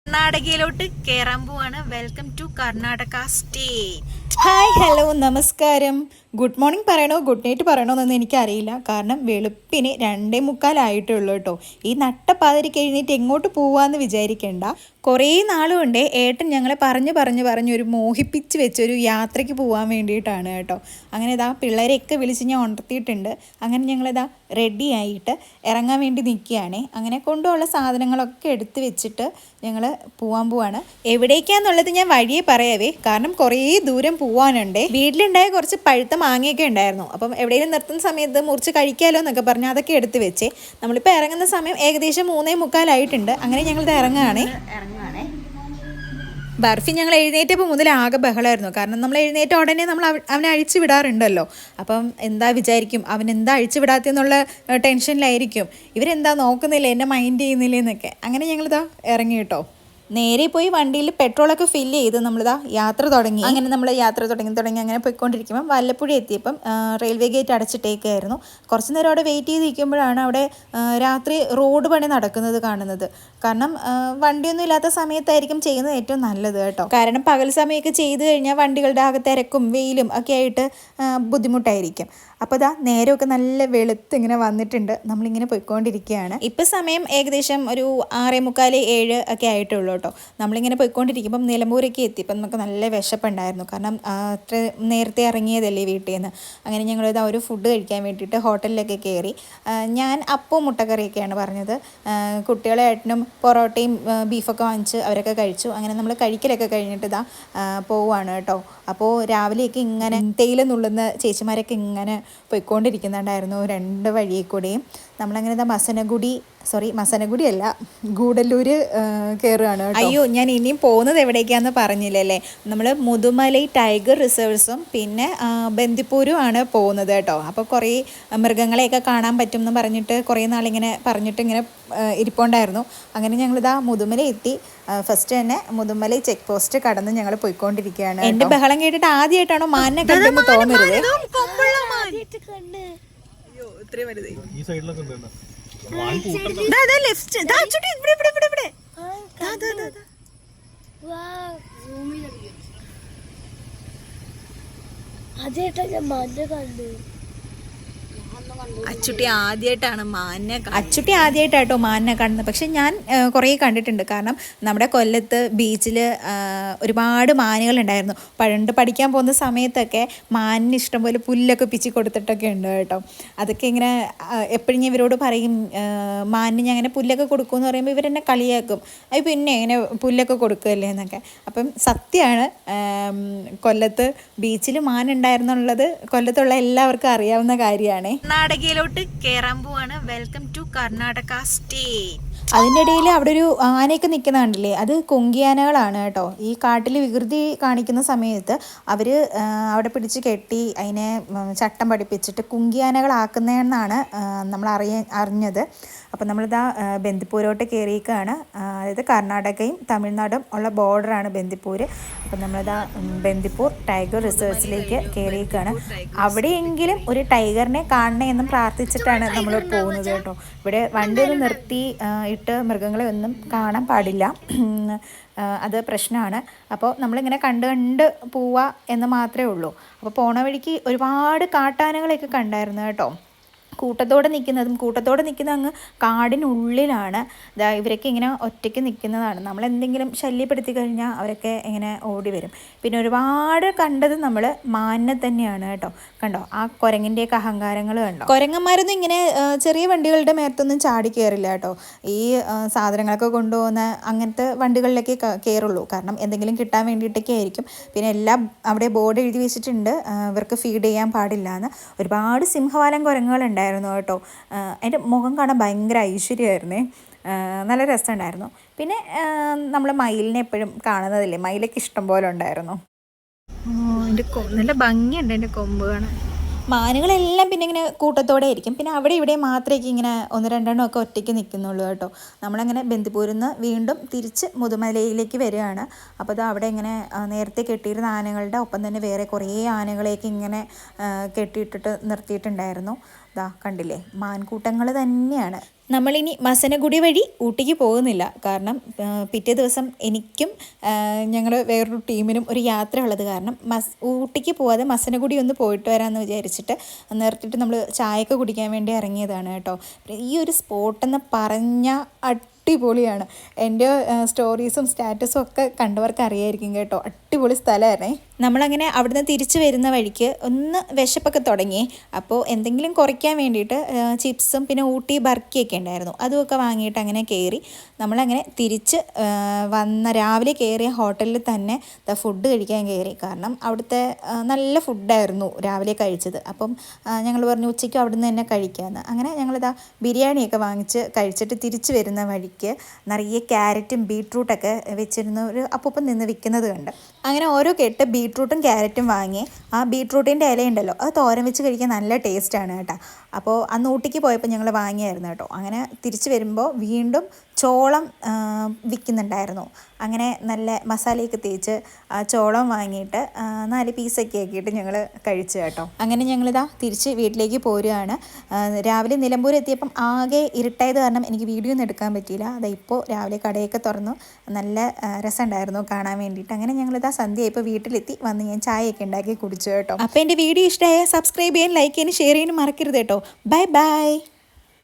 കർണാടകയിലോട്ട് കേറാൻ പോവാണ്. Welcome to Karnataka state. Hi, hello, നമസ്കാരം. ഗുഡ് മോർണിംഗ് പറയണോ ഗുഡ് നൈറ്റ് പറയണോന്നൊന്നും എനിക്കറിയില്ല. കാരണം വെളുപ്പിന് 2:45 കേട്ടോ. ഈ നട്ടപ്പാതിരിക്ക് എഴുന്നേറ്റ് എങ്ങോട്ട് പോവാന്ന് വിചാരിക്കേണ്ട. കുറേ നാളുകൊണ്ടേ ഏട്ടൻ ഞങ്ങളെ പറഞ്ഞ് ഒരു മോഹിപ്പിച്ച് വെച്ചൊരു യാത്രയ്ക്ക് പോകാൻ വേണ്ടിയിട്ടാണ് കേട്ടോ. അങ്ങനെ ഇതാ പിള്ളേരെയൊക്കെ വിളിച്ച് ഞാൻ ഉണർത്തിയിട്ടുണ്ട്. അങ്ങനെ ഞങ്ങളിതാ റെഡി ആയിട്ട് ഇറങ്ങാൻ വേണ്ടി നിൽക്കുകയാണ്. അങ്ങനെ കൊണ്ടുള്ള സാധനങ്ങളൊക്കെ എടുത്ത് വെച്ചിട്ട് ഞങ്ങൾ പോകാൻ പോവാണ്. എവിടേക്കാന്നുള്ളത് ഞാൻ വഴിയെ പറയാവേ, കാരണം കുറേ ദൂരം പോകാനുണ്ട്. വീട്ടിലുണ്ടായ കുറച്ച് പഴുത്ത മാങ്ങയൊക്കെ ഉണ്ടായിരുന്നു. അപ്പം എവിടെയെങ്കിലും നിർത്തുന്ന സമയത്ത് മുറിച്ച് കഴിക്കാമല്ലോ എന്നൊക്കെ പറഞ്ഞ് അതൊക്കെ എടുത്ത് വെച്ചേ. നമ്മളിപ്പോൾ ഇറങ്ങുന്ന സമയം ഏകദേശം 3:45 അങ്ങനെ ഞങ്ങളിത് ഇറങ്ങുകയാണേ. ബർഫി ഞങ്ങൾ എഴുന്നേറ്റപ്പോൾ മുതൽ ആകെ ബഹളമായിരുന്നു. കാരണം നമ്മൾ എഴുന്നേറ്റ ഉടനെ നമ്മൾ അവനെ അഴിച്ചു വിടാറുണ്ടല്ലോ. അപ്പം എന്താ വിചാരിക്കും, അവൻ എന്താ അഴിച്ചു വിടാത്തെന്നുള്ള ടെൻഷനിലായിരിക്കും. ഇവരെന്താ നോക്കുന്നില്ല, എന്നെ മൈൻഡ് ചെയ്യുന്നില്ല എന്നൊക്കെ. അങ്ങനെ ഞങ്ങളിതാ ഇറങ്ങി കേട്ടോ. നേരെ പോയി വണ്ടിയിൽ പെട്രോളൊക്കെ ഫില്ല് ചെയ്ത് നമ്മളിതാ യാത്ര തുടങ്ങി. അങ്ങനെ നമ്മൾ യാത്ര തുടങ്ങി അങ്ങനെ പോയിക്കൊണ്ടിരിക്കുമ്പം വല്ലപ്പുഴ എത്തിയപ്പം റെയിൽവേ ഗേറ്റ് അടച്ചിട്ടേക്കായിരുന്നു. കുറച്ച് നേരം അവിടെ വെയിറ്റ് ചെയ്തിരിക്കുമ്പോഴാണ് അവിടെ രാത്രി റോഡ് പണി നടക്കുന്നത് കാണുന്നത്. കാരണം വണ്ടിയൊന്നും ഇല്ലാത്ത സമയത്തായിരിക്കും ചെയ്യുന്നത് ഏറ്റവും നല്ലത് കേട്ടോ. കാരണം പകൽ സമയമൊക്കെ ചെയ്ത് കഴിഞ്ഞാൽ വണ്ടികളുടെ ആകെ തിരക്കും വെയിലും ഒക്കെ ആയിട്ട് ബുദ്ധിമുട്ടായിരിക്കും. അപ്പോൾ ഇതാ നേരമൊക്കെ നല്ല വെളുത്ത് ഇങ്ങനെ വന്നിട്ടുണ്ട്. നമ്മളിങ്ങനെ പോയിക്കൊണ്ടിരിക്കുകയാണ്. ഇപ്പം സമയം ഏകദേശം ഒരു 6:45, 7 ഒക്കെ ആയിട്ടുള്ളൂ കേട്ടോ. നമ്മളിങ്ങനെ പോയിക്കൊണ്ടിരിക്കുമ്പം നിലമ്പൂരൊക്കെ എത്തിയപ്പം നമുക്ക് നല്ല വിശപ്പുണ്ടായിരുന്നു. കാരണം അത്ര നേരത്തെ ഇറങ്ങിയതല്ലേ വീട്ടിൽ നിന്ന്. അങ്ങനെ ഞങ്ങളിതാ ഒരു ഫുഡ് കഴിക്കാൻ വേണ്ടിയിട്ട് ഹോട്ടലിലൊക്കെ കയറി. ഞാൻ അപ്പവും മുട്ടക്കറിയൊക്കെയാണ് പറഞ്ഞത്. കുട്ടികളെ ഏട്ടനും പൊറോട്ടയും ബീഫൊക്കെ വാങ്ങിച്ച് അവരൊക്കെ കഴിച്ചു. അങ്ങനെ നമ്മൾ കഴിക്കലൊക്കെ കഴിഞ്ഞിട്ട് ഇതാ പോവുകയാണ് കേട്ടോ. അപ്പോൾ രാവിലെയൊക്കെ ഇങ്ങനെ തേയില നുള്ളുന്ന ചേച്ചിമാരൊക്കെ ഇങ്ങനെ പോയിക്കൊണ്ടിരിക്കുന്നുണ്ടായിരുന്നു 2 വഴിയിൽ കൂടെയും. നമ്മളങ്ങനെ ഇതാ മസനഗുടി അല്ല, ഗൂഡല്ലൂർ കയറുകയാണ്. അയ്യോ, ഞാൻ ഇനിയും പോകുന്നത് എവിടേക്കാന്ന് പറഞ്ഞില്ലല്ലേ. നമ്മൾ മുതുമലൈ ടൈഗർ റിസർവ്സും പിന്നെ ബന്ദിപ്പൂരും ആണ് പോകുന്നത് കേട്ടോ. അപ്പോൾ കുറേ മൃഗങ്ങളെയൊക്കെ കാണാൻ പറ്റും എന്ന് പറഞ്ഞിട്ട് കുറേ നാളിങ്ങനെ പറഞ്ഞിട്ട് ഇങ്ങനെ ഇരിപ്പുണ്ടായിരുന്നു. അങ്ങനെ ഞങ്ങളിതാ മുതുമല എത്തി. ഫസ്റ്റ് തന്നെ മുതുമലൈ ചെക്ക് പോസ്റ്റ് കടന്ന് ഞങ്ങൾ പോയിക്കൊണ്ടിരിക്കുകയാണ്. എൻ്റെ ബഹളം കേട്ടിട്ട് ആദ്യമായിട്ടാണോ മാനിനെ കണ്ടെന്ന് തോന്നരുത്. അച്ചുട്ടി ആദ്യമായിട്ടാണ് മാനിനെ കാണുന്നത്. പക്ഷെ ഞാൻ കുറേ കണ്ടിട്ടുണ്ട്. കാരണം നമ്മുടെ കൊല്ലത്ത് ബീച്ചിൽ ഒരുപാട് മാനുകളുണ്ടായിരുന്നു. പണ്ട് പഠിക്കാൻ പോകുന്ന സമയത്തൊക്കെ മാനിന് ഇഷ്ടംപോലെ പുല്ലൊക്കെ പിച്ചി കൊടുത്തിട്ടൊക്കെ ഉണ്ട് കേട്ടോ. അതൊക്കെ ഇങ്ങനെ എപ്പോഴും ഞാൻ ഇവരോട് പറയും, മാനിന് ഞാൻ അങ്ങനെ പുല്ലൊക്കെ കൊടുക്കുമെന്ന് പറയുമ്പോൾ ഇവരെന്നെ കളിയാക്കും, അത് പിന്നെ ഇങ്ങനെ പുല്ലൊക്കെ കൊടുക്കുകയല്ലേ എന്നൊക്കെ. അപ്പം സത്യമാണ്, കൊല്ലത്ത് ബീച്ചിൽ മാനുണ്ടായിരുന്നുള്ളത് കൊല്ലത്തുള്ള എല്ലാവർക്കും അറിയാവുന്ന കാര്യമാണ്. കർണാടകയിലോട്ട് കയറാൻ പോവാണ്. Welcome to Karnataka state. അതിൻ്റെ ഇടയിൽ അവിടെ ഒരു ആനയൊക്കെ നിൽക്കുന്ന കണ്ടില്ലേ, അത് കുങ്കിയാനകളാണ് കേട്ടോ. ഈ കാട്ടിൽ വികൃതി കാണിക്കുന്ന സമയത്ത് അവർ അവിടെ പിടിച്ച് കെട്ടി അതിനെ ചട്ടം പഠിപ്പിച്ചിട്ട് കുങ്കിയാനകളാക്കുന്നതെന്നാണ് നമ്മൾ അറിഞ്ഞത്. അപ്പോൾ നമ്മളിതാ ബന്ദിപ്പൂരോട്ട് കയറിയേക്കാണ്. അതായത് കർണാടകയും തമിഴ്നാടും ഉള്ള ബോർഡറാണ് ബന്ദിപ്പൂർ. അപ്പോൾ നമ്മളിതാ ബന്ദിപ്പൂർ ടൈഗർ റിസർച്ചിലേക്ക് കയറിയേക്കാണ്. അവിടെയെങ്കിലും ഒരു ടൈഗറിനെ കാണണേ എന്നും പ്രാർത്ഥിച്ചിട്ടാണ് നമ്മൾ പോകുന്നത് കേട്ടോ. ഇവിടെ വണ്ടി ഒന്ന് നിർത്തി ഇട്ട് മൃഗങ്ങളെ ഒന്നും കാണാൻ പാടില്ല, അത് പ്രശ്നമാണ്. അപ്പോൾ നമ്മളിങ്ങനെ കണ്ട് പോവുക എന്ന് മാത്രമേ ഉള്ളൂ. അപ്പോൾ പോണ വഴിക്ക് ഒരുപാട് കാട്ടാനകളെയൊക്കെ കണ്ടായിരുന്നു കേട്ടോ. കൂട്ടത്തോടെ നിൽക്കുന്ന അങ്ങ് കാടിനുള്ളിലാണ്. ഇവരൊക്കെ ഇങ്ങനെ ഒറ്റയ്ക്ക് നിൽക്കുന്നതാണ്. നമ്മളെന്തെങ്കിലും ശല്യപ്പെടുത്തി കഴിഞ്ഞാൽ അവരൊക്കെ ഇങ്ങനെ ഓടി വരും. പിന്നെ ഒരുപാട് കണ്ടത് നമ്മൾ മാനിനെ തന്നെയാണ് കേട്ടോ. കണ്ടോ ആ കുരങ്ങിൻ്റെയൊക്കെ അഹങ്കാരങ്ങൾ കണ്ടോ. കുരങ്ങന്മാരൊന്നും ഇങ്ങനെ ചെറിയ വണ്ടികളുടെ മേർത്തൊന്നും ചാടി കയറില്ല കേട്ടോ. ഈ സാധനങ്ങളൊക്കെ കൊണ്ടുപോകുന്ന അങ്ങനത്തെ വണ്ടികളിലൊക്കെ കയറുള്ളൂ. കാരണം എന്തെങ്കിലും കിട്ടാൻ വേണ്ടിയിട്ടൊക്കെ ആയിരിക്കും. പിന്നെ എല്ലാം അവിടെ ബോർഡ് എഴുതി വെച്ചിട്ടുണ്ട്, ഇവർക്ക് ഫീഡ് ചെയ്യാൻ പാടില്ല എന്ന്. ഒരുപാട് സിംഹവാലൻ കുരങ്ങുകളുണ്ടായിരുന്നു കേട്ടോ. അതിൻ്റെ മുഖം കാണാൻ ഭയങ്കര ഐശ്വര്യമായിരുന്നേ. നല്ല രസമുണ്ടായിരുന്നു. പിന്നെ നമ്മൾ മയിലിനെ എപ്പോഴും കാണുന്നതില്ലേ, മയിലൊക്കെ ഇഷ്ടം പോലെ ഉണ്ടായിരുന്നു. നല്ല ഭംഗിയുണ്ട് എൻ്റെ കൊമ്പ് കാണാൻ. മാനുകളെല്ലാം പിന്നെ ഇങ്ങനെ കൂട്ടത്തോടെ ആയിരിക്കും. പിന്നെ അവിടെ ഇവിടെ മാത്രമേ ഇങ്ങനെ ഒന്ന് രണ്ടെണ്ണം ഒക്കെ ഒറ്റയ്ക്ക് നിൽക്കുന്നുള്ളൂ കേട്ടോ. നമ്മളങ്ങനെ ബന്ദിപ്പൂരിൽ നിന്ന് വീണ്ടും തിരിച്ച് മുതുമലയിലേക്ക് വരികയാണ്. അപ്പോൾ അത് അവിടെ ഇങ്ങനെ നേരത്തെ കെട്ടിയിരുന്ന ആനകളുടെ ഒപ്പം തന്നെ വേറെ കുറേ ആനകളെയൊക്കെ ഇങ്ങനെ കെട്ടിയിട്ടിട്ട് നിർത്തിയിട്ടുണ്ടായിരുന്നു. ദാ കണ്ടില്ലേ, മാൻകൂട്ടങ്ങൾ തന്നെയാണ്. നമ്മളിനി മസനഗുഡി വഴി ഊട്ടിക്ക് പോകുന്നില്ല. കാരണം പിറ്റേ ദിവസം എനിക്കും ഞങ്ങൾ വേറൊരു ടീമിനും ഒരു യാത്ര ഉള്ളത് കാരണം ഊട്ടിക്ക് പോവാതെ മസനഗുഡി ഒന്ന് പോയിട്ട് വരാമെന്ന് വിചാരിച്ചിട്ട് നിർത്തിയിട്ട് നമ്മൾ ചായയൊക്കെ കുടിക്കാൻ വേണ്ടി ഇറങ്ങിയതാണ് കേട്ടോ. ഈ ഒരു സ്പോട്ടെന്ന് പറഞ്ഞാൽ അടിപൊളിയാണ്. എൻ്റെ സ്റ്റോറീസും സ്റ്റാറ്റസും ഒക്കെ കണ്ടവർക്ക് അറിയായിരിക്കും കേട്ടോ. അടിപൊളി സ്ഥലമായിരുന്നേ. നമ്മളങ്ങനെ അവിടുന്ന് തിരിച്ച് വരുന്ന വഴിക്ക് ഒന്ന് വിശപ്പൊക്കെ തുടങ്ങി. അപ്പോൾ എന്തെങ്കിലും കുറയ്ക്കാൻ വേണ്ടിയിട്ട് ചിപ്സും പിന്നെ ഊട്ടി ബർക്കിയൊക്കെ ഉണ്ടായിരുന്നു, അതുമൊക്കെ വാങ്ങിയിട്ട് അങ്ങനെ കയറി. നമ്മളങ്ങനെ തിരിച്ച് രാവിലെ കയറിയ ഹോട്ടലിൽ തന്നെ ഫുഡ് കഴിക്കാൻ കയറി. കാരണം അവിടുത്തെ നല്ല ഫുഡായിരുന്നു രാവിലെ കഴിച്ചത്. അപ്പം ഞങ്ങൾ പറഞ്ഞു ഉച്ചയ്ക്ക് അവിടുന്ന് തന്നെ കഴിക്കാമെന്ന്. അങ്ങനെ ഞങ്ങളിതാ ബിരിയാണിയൊക്കെ വാങ്ങിച്ച് കഴിച്ചിട്ട് തിരിച്ച് വരുന്ന വഴിക്ക് നിറയെ ക്യാരറ്റും ബീട്രൂട്ടൊക്കെ വെച്ചിരുന്ന ഒരു അപ്പൂപ്പൻ നിന്ന് വിൽക്കുന്നത് കണ്ട് അങ്ങനെ ഓരോ കെട്ട് ബീട്രൂട്ടും ക്യാരറ്റും വാങ്ങി. ആ ബീട്രൂട്ടിൻ്റെ ഇലയുണ്ടല്ലോ, അത് തോരൻ വെച്ച് കഴിക്കാൻ നല്ല ടേസ്റ്റാണ് കേട്ടോ. അപ്പോൾ അന്ന് ഊട്ടിക്ക് പോയപ്പോൾ ഞങ്ങൾ വാങ്ങിയായിരുന്നു കേട്ടോ. അങ്ങനെ തിരിച്ച് വരുമ്പോൾ വീണ്ടും ചോളം വിൽക്കുന്നുണ്ടായിരുന്നു. അങ്ങനെ നല്ല മസാലയൊക്കെ തേച്ച് ചോളം വാങ്ങിയിട്ട് 4 പീസൊക്കെ ആക്കിയിട്ട് ഞങ്ങൾ കഴിച്ചു കേട്ടോ. അങ്ങനെ ഞങ്ങളിതാ തിരിച്ച് വീട്ടിലേക്ക് പോരുകയാണ്. രാവിലെ നിലമ്പൂർ എത്തിയപ്പം ആകെ ഇരുട്ടായത് കാരണം എനിക്ക് വീഡിയോ ഒന്നും എടുക്കാൻ പറ്റിയില്ല. അതാ ഇപ്പോൾ രാവിലെ കടയൊക്കെ തുറന്നു, നല്ല രസമുണ്ടായിരുന്നു കാണാൻ വേണ്ടിയിട്ട്. അങ്ങനെ ഞങ്ങളിതാ സന്ധ്യയായപ്പോൾ വീട്ടിലെത്തി വന്ന് ഞാൻ ചായയൊക്കെ ഉണ്ടാക്കി കുടിച്ചു കേട്ടോ. അപ്പോൾ എൻ്റെ വീഡിയോ ഇഷ്ടമായ സബ്സ്ക്രൈബ് ചെയ്യാൻ, ലൈക്ക് ചെയ്യാനും ഷെയർ ചെയ്യാനും മറക്കരുത് കേട്ടോ. Bye bye.